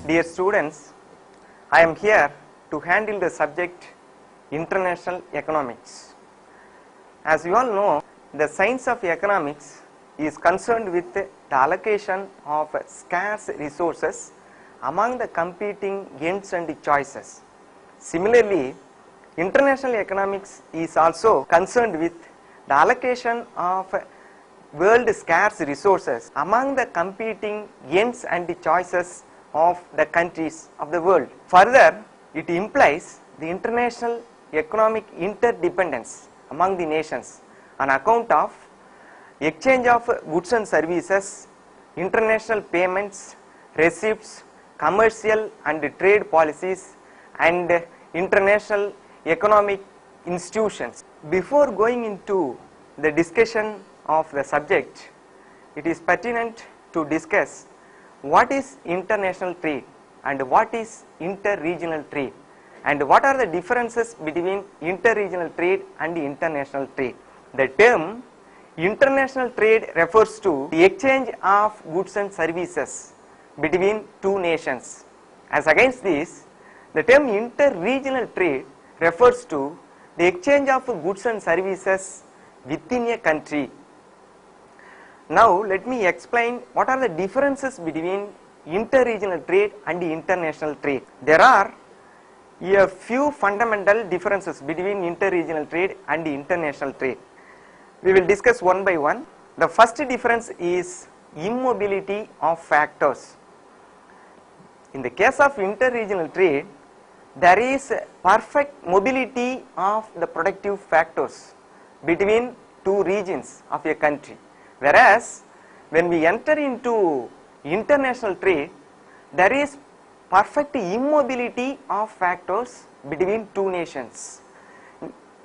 Dear students, I am here to handle the subject international economics. As you all know, the science of economics is concerned with the allocation of scarce resources among the competing ends and choices. Similarly, international economics is also concerned with the allocation of world scarce resources among the competing ends and choices of the countries of the world. Further, it implies the international economic interdependence among the nations on account of exchange of goods and services, international payments, receipts, commercial and trade policies, and international economic institutions. Before going into the discussion of the subject, it is pertinent to discuss what is international trade and what is inter-regional trade and what are the differences between inter-regional trade and international trade. The term international trade refers to the exchange of goods and services between two nations. As against this, the term inter-regional trade refers to the exchange of goods and services within a country. Now let me explain what are the differences between inter-regional trade and international trade. There are a few fundamental differences between inter-regional trade and international trade. We will discuss one by one. The first difference is immobility of factors. In the case of inter-regional trade, there is perfect mobility of the productive factors between two regions of a country. Whereas, when we enter into international trade, there is perfect immobility of factors between two nations.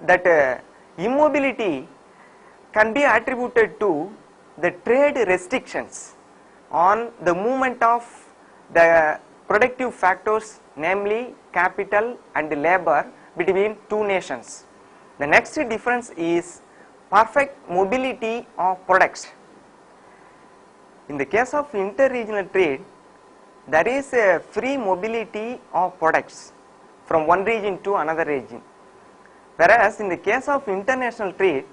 That immobility can be attributed to the trade restrictions on the movement of the productive factors, namely capital and labor, between two nations. The next difference is perfect mobility of products. In the case of inter-regional trade, there is a free mobility of products from one region to another region. Whereas in the case of international trade,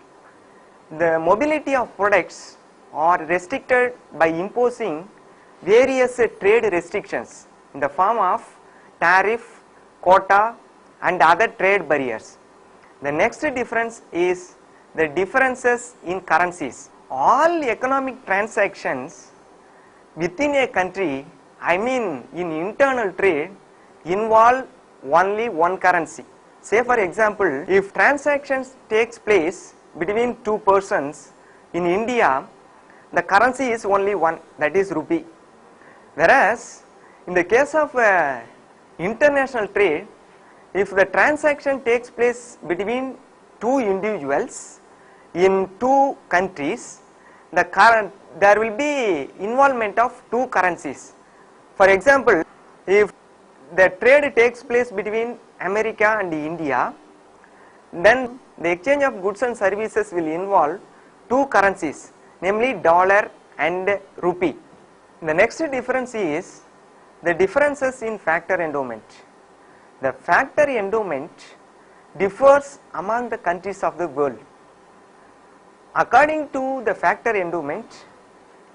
the mobility of products are restricted by imposing various trade restrictions in the form of tariff, quota and other trade barriers. The next difference is the differences in currencies. All economic transactions within a country, I mean in internal trade, involve only one currency. Say for example, if transactions takes place between two persons in India, the currency is only one, that is rupee. Whereas in the case of international trade, if the transaction takes place between two individuals in two countries, there will be involvement of two currencies. For example, if the trade takes place between America and India, then the exchange of goods and services will involve two currencies, namely dollar and rupee. The next difference is the differences in factor endowment. The factor endowment differs among the countries of the world. According to the factor endowment,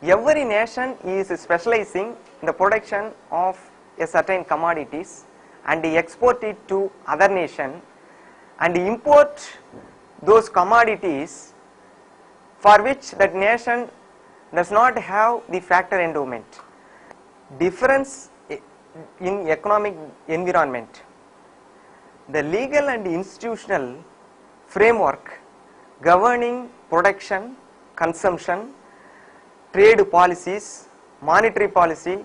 every nation is specializing in the production of a certain commodities and export it to other nation and import those commodities for which that nation does not have the factor endowment. Difference in economic environment. The legal and institutional framework governing production, consumption, trade policies, monetary policy,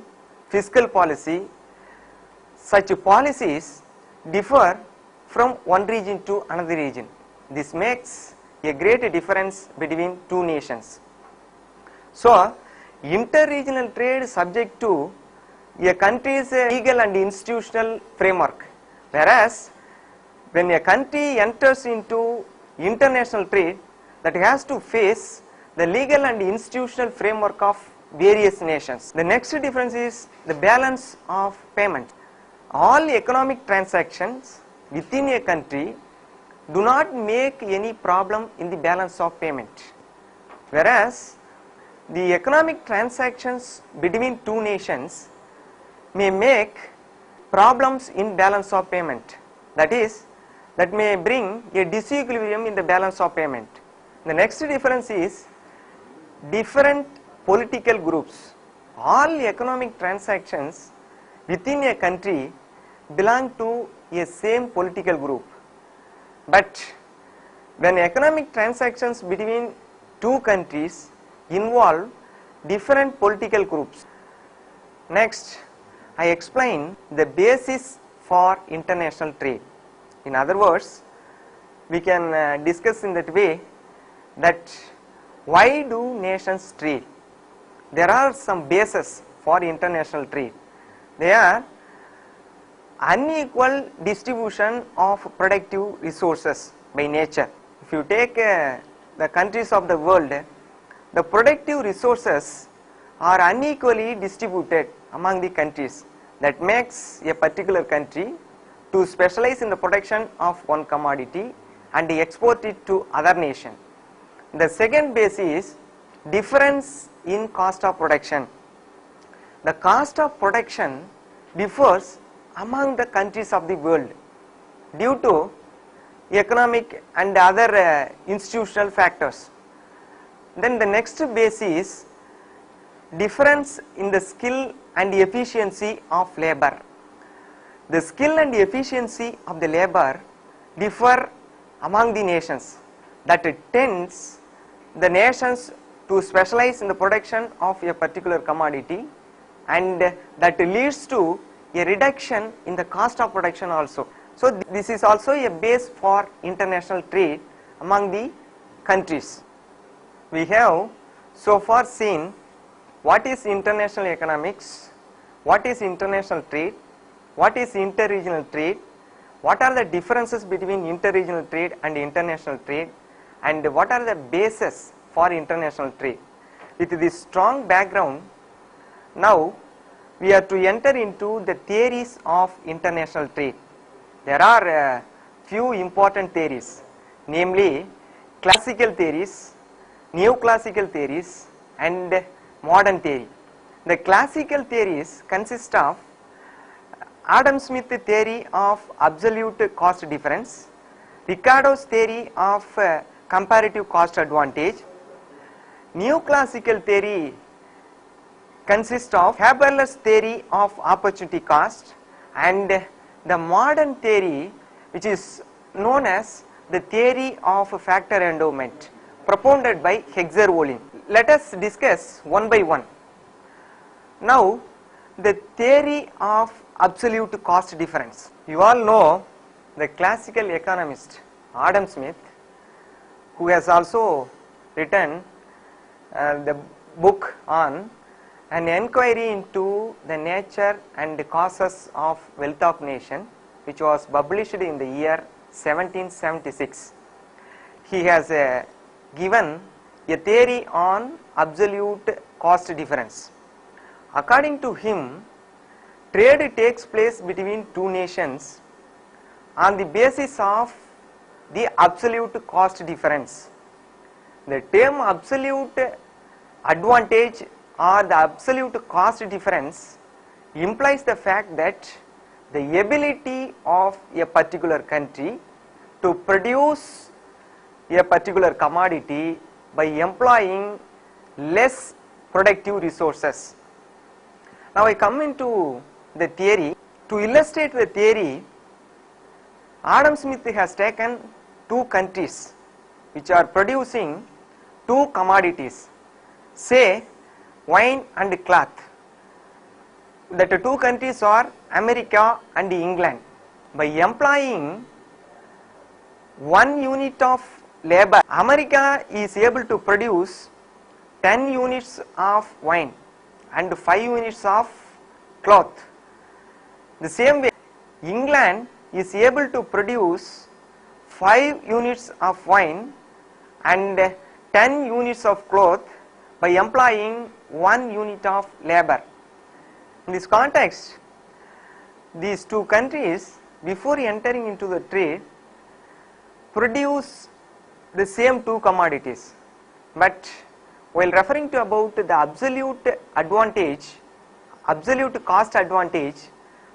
fiscal policy, such policies differ from one region to another region. This makes a great difference between two nations. So, inter-regional trade is subject to a country's legal and institutional framework, whereas when a country enters into international trade, that has to face the legal and institutional framework of various nations. The next difference is the balance of payment. All economic transactions within a country do not make any problem in the balance of payment, whereas the economic transactions between two nations may make problems in balance of payment. That is, that may bring a disequilibrium in the balance of payment. The next difference is different political groups. All economic transactions within a country belong to a same political group, but when economic transactions between two countries involve different political groups. Next, I explain the basis for international trade. In other words, we can discuss in that way that why do nations trade? There are some bases for international trade. They are unequal distribution of productive resources by nature. If you take the countries of the world, the productive resources are unequally distributed among the countries. That makes a particular country to specialize in the production of one commodity and export it to other nation. The second base is difference in cost of production. The cost of production differs among the countries of the world due to economic and other institutional factors. Then the next base is difference in the skill and efficiency of labor. The skill and efficiency of the labor differ among the nations. That tends the nations to specialize in the production of a particular commodity, and that leads to a reduction in the cost of production also. So this is also a base for international trade among the countries. We have so far seen what is international economics, what is international trade, what is inter-regional trade, what are the differences between inter-regional trade and international trade, and what are the bases for international trade. With this strong background, now we are to enter into the theories of international trade. There are few important theories, namely classical theories, neoclassical theories, and modern theory. The classical theories consist of Adam Smith theory of absolute cost difference, Ricardo's theory of comparative cost advantage. Neoclassical theory consists of Habermas theory of opportunity cost, and the modern theory, which is known as the theory of factor endowment, propounded by Hexer-Ohlin. Let us discuss one by one. Now, the theory of absolute cost difference. You all know the classical economist Adam Smith, who has also written the book on an inquiry into the nature and causes of wealth of nation, which was published in the year 1776. He has given a theory on absolute cost difference. According to him, trade takes place between two nations on the basis of the absolute cost difference. The term absolute advantage or the absolute cost difference implies the fact that the ability of a particular country to produce a particular commodity by employing less productive resources. Now I come into the theory. To illustrate the theory, Adam Smith has taken two countries which are producing two commodities, say wine and cloth. The two countries are America and England. By employing 1 unit of labor, America is able to produce 10 units of wine and 5 units of cloth. The same way, England is able to produce 5 units of wine and 10 units of cloth by employing 1 unit of labor. In this context, these two countries, before entering into the trade, produce the same two commodities, but while referring to about the absolute advantage, absolute cost advantage,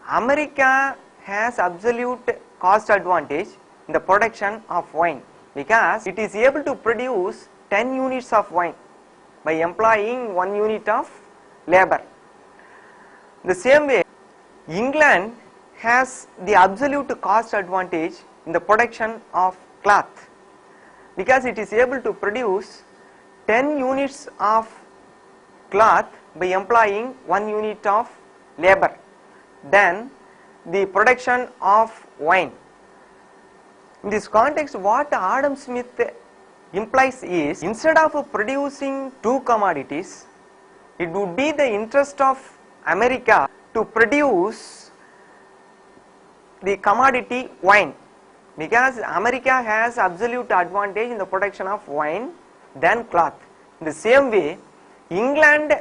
America has absolute cost advantage in the production of wine, because it is able to produce 10 units of wine by employing 1 unit of labor. The same way, England has the absolute cost advantage in the production of cloth, because it is able to produce 10 units of cloth by employing 1 unit of labor than the production of wine. In this context, what Adam Smith implies is, instead of producing two commodities, it would be the interest of America to produce the commodity wine, because America has absolute advantage in the production of wine than cloth. In the same way, England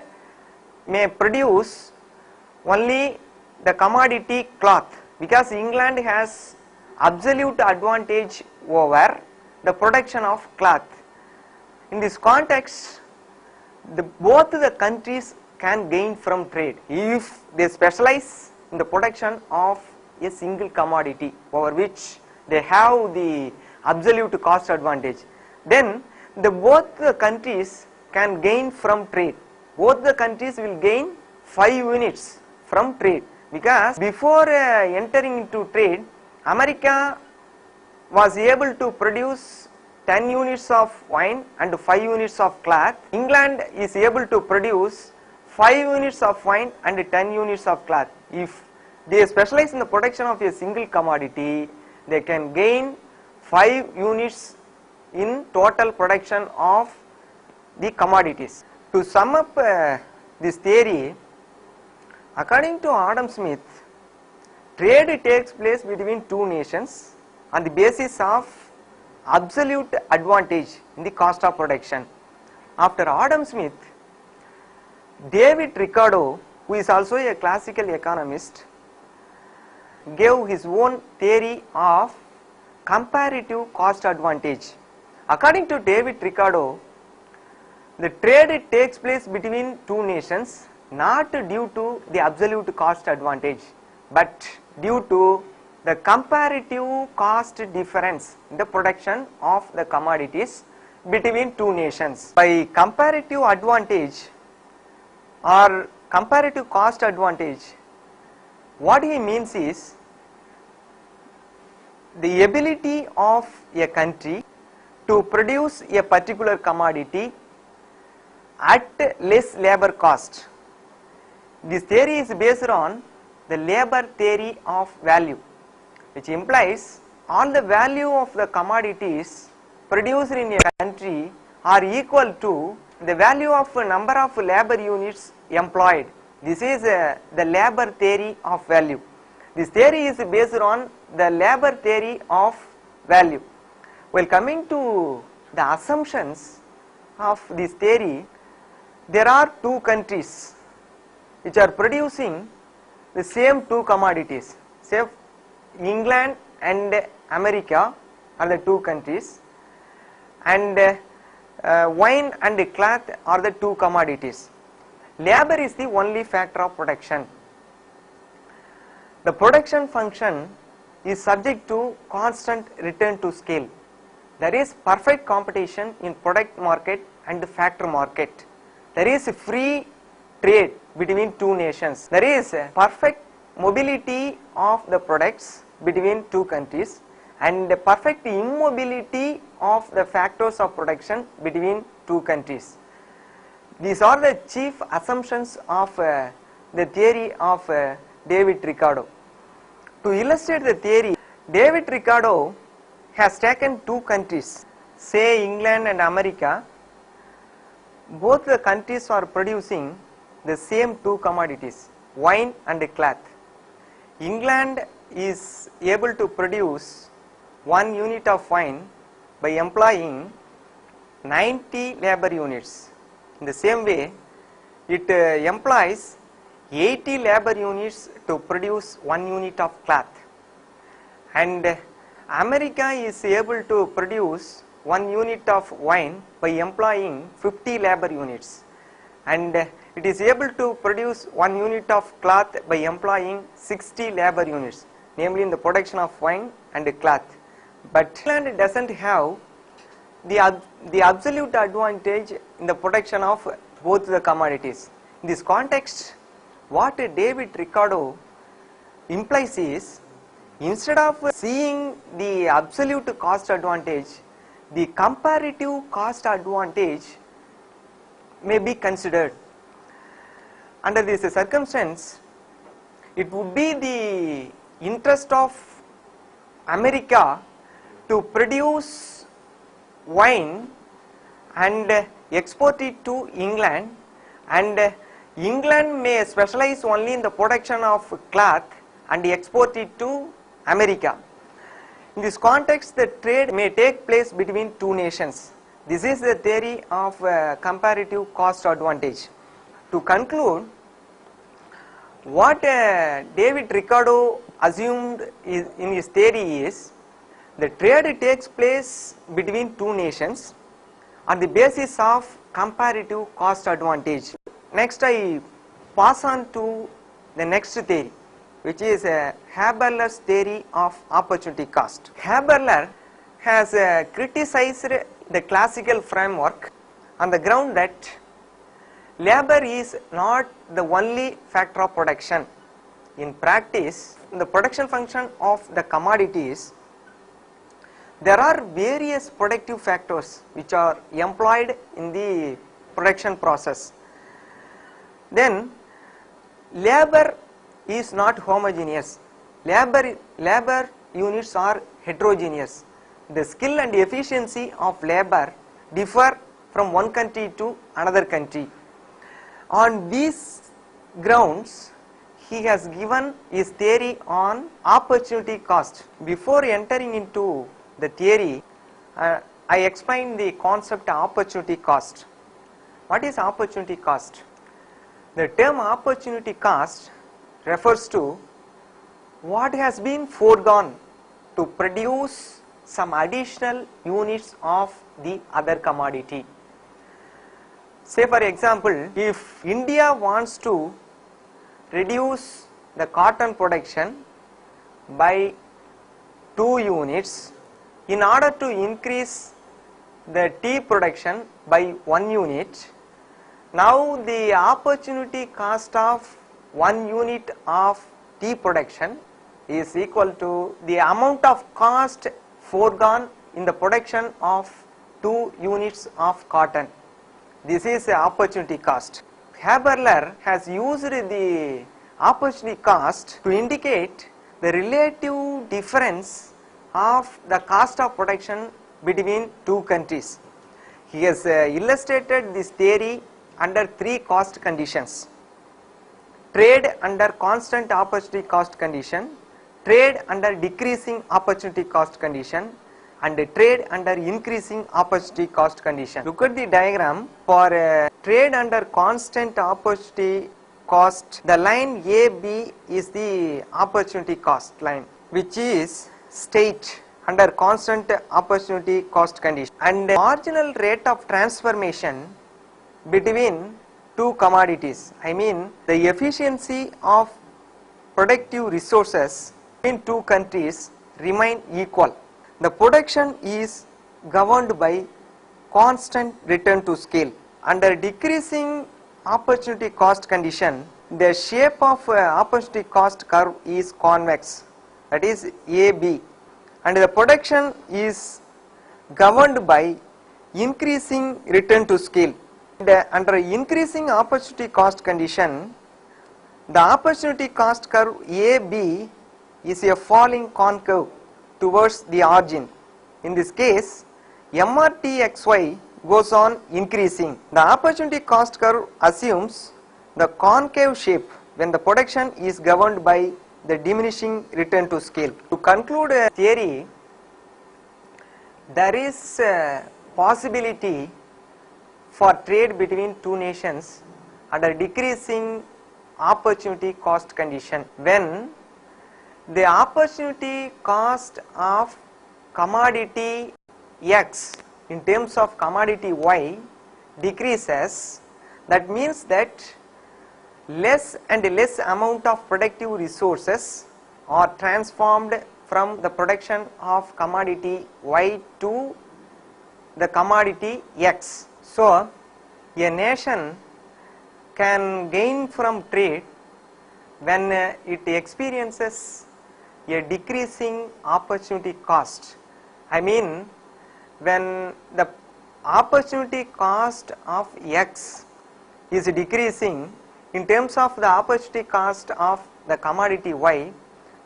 may produce only the commodity cloth, because England has absolute advantage over the production of cloth. In this context, both the countries can gain from trade if they specialize in the production of a single commodity over which they have the absolute cost advantage. Then both the countries can gain from trade. Both the countries will gain 5 units from trade, because before entering into trade, America was able to produce 10 units of wine and 5 units of cloth. England is able to produce 5 units of wine and 10 units of cloth. If they specialize in the production of a single commodity, they can gain 5 units in total production of the commodities. To sum up this theory, according to Adam Smith, trade takes place between two nations on the basis of absolute advantage in the cost of production. After Adam Smith, David Ricardo, who is also a classical economist, gave his own theory of comparative cost advantage. According to David Ricardo, the trade takes place between two nations not due to the absolute cost advantage, but due to the comparative cost difference in the production of the commodities between two nations. By comparative advantage or comparative cost advantage, what he means is the ability of a country to produce a particular commodity at less labor cost. This theory is based on the labor theory of value, which implies all the value of the commodities produced in a country are equal to the value of a number of labor units employed. This is the labor theory of value. This theory is based on the labor theory of value. While coming to the assumptions of this theory, there are two countries which are producing the same two commodities. Say England and America are the two countries, and wine and cloth are the two commodities. Labor is the only factor of production. The production function is subject to constant return to scale. There is perfect competition in product market and factor market. There is free trade between two nations. There is perfect mobility of the products between two countries and perfect immobility of the factors of production between two countries. These are the chief assumptions of the theory of David Ricardo. To illustrate the theory, David Ricardo has taken two countries, say England and America. Both the countries are producing the same two commodities, wine and cloth. England is able to produce 1 unit of wine by employing 90 labor units. In the same way, it employs 80 labor units to produce 1 unit of cloth, and America is able to produce 1 unit of wine by employing 50 labor units, and it is able to produce 1 unit of cloth by employing 60 labor units, namely in the production of wine and cloth. But England does not have the absolute advantage in the production of both the commodities. In this context, what David Ricardo implies is, instead of seeing the absolute cost advantage, the comparative cost advantage may be considered. Under this circumstance, it would be the interest of America to produce wine and export it to England, and England may specialize only in the production of cloth and export it to America. In this context, the trade may take place between two nations. This is the theory of comparative cost advantage. To conclude, what David Ricardo assumed in his theory is, the trade takes place between two nations on the basis of comparative cost advantage. Next, I pass on to the next theory, which is Haberler's theory of opportunity cost. Haberler has criticized the classical framework on the ground that labor is not the only factor of production. In practice, in the production function of the commodities, there are various productive factors which are employed in the production process. Then, labor is not homogeneous. Labor units are heterogeneous. The skill and efficiency of labor differ from one country to another country. On these grounds, he has given his theory on opportunity cost. Before entering into the theory, I explain the concept of opportunity cost. What is opportunity cost? The term opportunity cost refers to what has been foregone to produce some additional units of the other commodity. Say for example, if India wants to reduce the cotton production by 2 units in order to increase the tea production by 1 unit, now the opportunity cost of 1 unit of tea production is equal to the amount of cost foregone in the production of 2 units of cotton. This is the opportunity cost. Haberler has used the opportunity cost to indicate the relative difference of the cost of production between two countries. He has illustrated this theory under 3 cost conditions: trade under constant opportunity cost condition, trade under decreasing opportunity cost condition, and trade under increasing opportunity cost condition. Look at the diagram. For trade under constant opportunity cost, the line AB is the opportunity cost line, which is state under constant opportunity cost condition, and marginal rate of transformation between two commodities. I mean, the efficiency of productive resources in two countries remain equal. The production is governed by constant return to scale. Under decreasing opportunity cost condition, the shape of opportunity cost curve is convex, that is AB, and the production is governed by increasing return to scale. And under increasing opportunity cost condition, the opportunity cost curve AB is a falling concave towards the origin. In this case, MRTXY goes on increasing. The opportunity cost curve assumes the concave shape when the production is governed by the diminishing return to scale. To conclude a theory, there is a possibility for trade between two nations under decreasing opportunity cost condition. When the opportunity cost of commodity X in terms of commodity Y decreases, that means that less and less amount of productive resources are transformed from the production of commodity Y to the commodity X. So, a nation can gain from trade when it experiences a decreasing opportunity cost. I mean, when the opportunity cost of X is decreasing in terms of the opportunity cost of the commodity Y,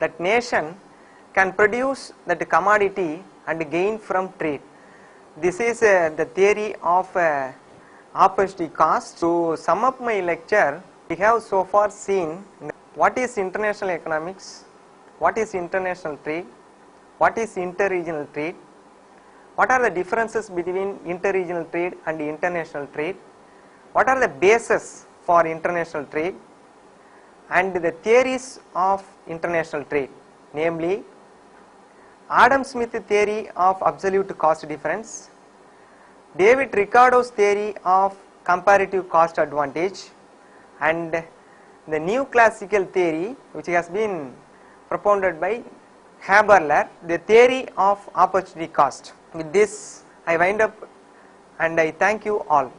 that nation can produce that commodity and gain from trade. This is the theory of opportunity cost. To sum up my lecture, we have so far seen what is international economics, what is international trade, what is interregional trade, what are the differences between interregional trade and international trade, what are the bases for international trade, and the theories of international trade, namely Adam Smith theory of absolute cost difference, David Ricardo's theory of comparative cost advantage, and the new classical theory which has been propounded by Haberler, the theory of opportunity cost. With this I wind up and I thank you all.